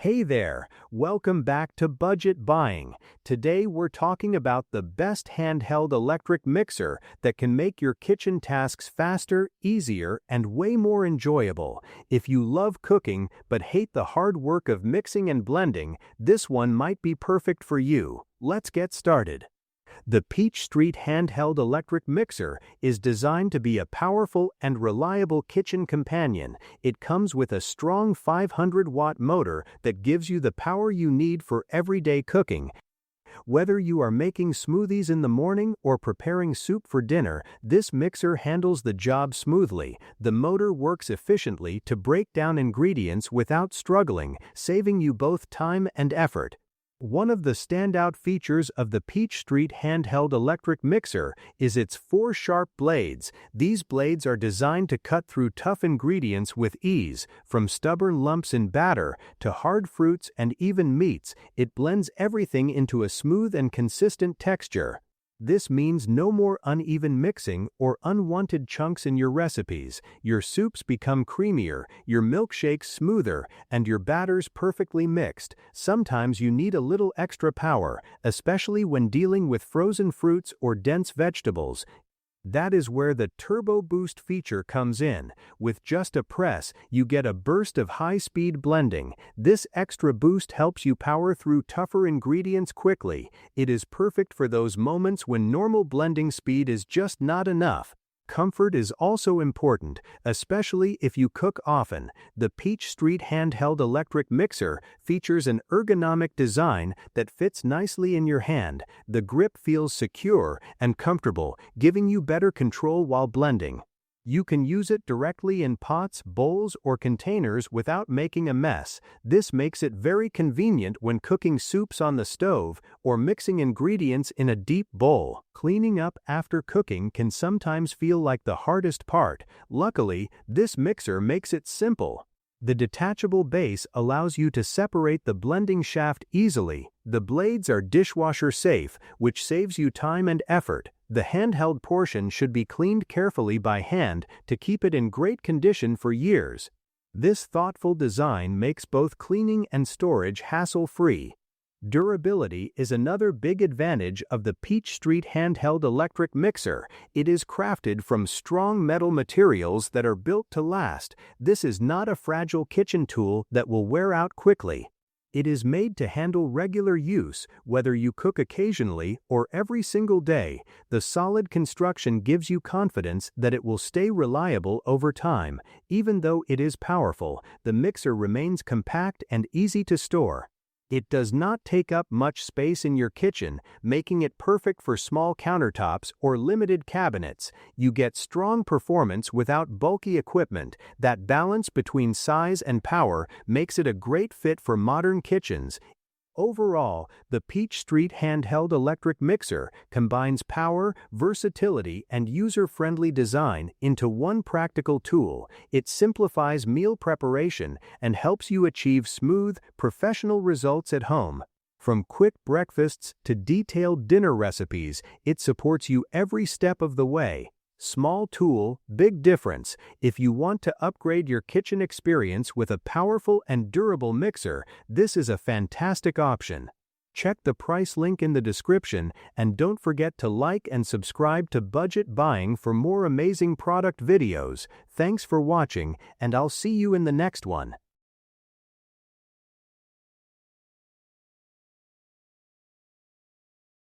Hey there, welcome back to Budget Buying. Today we're talking about the best handheld electric mixer that can make your kitchen tasks faster, easier, and way more enjoyable. If you love cooking but hate the hard work of mixing and blending, this one might be perfect for you. Let's get started. The Peach Street Handheld Electric Mixer is designed to be a powerful and reliable kitchen companion. It comes with a strong 500-watt motor that gives you the power you need for everyday cooking. Whether you are making smoothies in the morning or preparing soup for dinner, this mixer handles the job smoothly. The motor works efficiently to break down ingredients without struggling, saving you both time and effort. One of the standout features of the Peach Street Handheld Electric Mixer is its 4 sharp blades. These blades are designed to cut through tough ingredients with ease. From stubborn lumps in batter to hard fruits and even meats, it blends everything into a smooth and consistent texture. This means no more uneven mixing or unwanted chunks in your recipes. Your soups become creamier, your milkshakes smoother, and your batters perfectly mixed. Sometimes you need a little extra power, especially when dealing with frozen fruits or dense vegetables. That is where the Turbo Boost feature comes in. With just a press, you get a burst of high-speed blending. This extra boost helps you power through tougher ingredients quickly. It is perfect for those moments when normal blending speed is just not enough. Comfort is also important, especially if you cook often. The Peach Street Handheld Electric Mixer features an ergonomic design that fits nicely in your hand. The grip feels secure and comfortable, giving you better control while blending. You can use it directly in pots, bowls, or containers without making a mess. This makes it very convenient when cooking soups on the stove or mixing ingredients in a deep bowl. Cleaning up after cooking can sometimes feel like the hardest part. Luckily, this mixer makes it simple. The detachable base allows you to separate the blending shaft easily. The blades are dishwasher-safe, which saves you time and effort. The handheld portion should be cleaned carefully by hand to keep it in great condition for years. This thoughtful design makes both cleaning and storage hassle-free. Durability is another big advantage of the Peach Street Handheld Electric Mixer. It is crafted from strong metal materials that are built to last. This is not a fragile kitchen tool that will wear out quickly. It is made to handle regular use, whether you cook occasionally or every single day. The solid construction gives you confidence that it will stay reliable over time. Even though it is powerful, the mixer remains compact and easy to store. It does not take up much space in your kitchen, making it perfect for small countertops or limited cabinets. You get strong performance without bulky equipment. That balance between size and power makes it a great fit for modern kitchens. Overall, the Peach Street Handheld Electric Mixer combines power, versatility, and user-friendly design into one practical tool. It simplifies meal preparation and helps you achieve smooth, professional results at home. From quick breakfasts to detailed dinner recipes, it supports you every step of the way. Small tool, big difference. If you want to upgrade your kitchen experience with a powerful and durable mixer, this is a fantastic option. Check the price link in the description and don't forget to like and subscribe to Budget Buying for more amazing product videos. Thanks for watching, and I'll see you in the next one.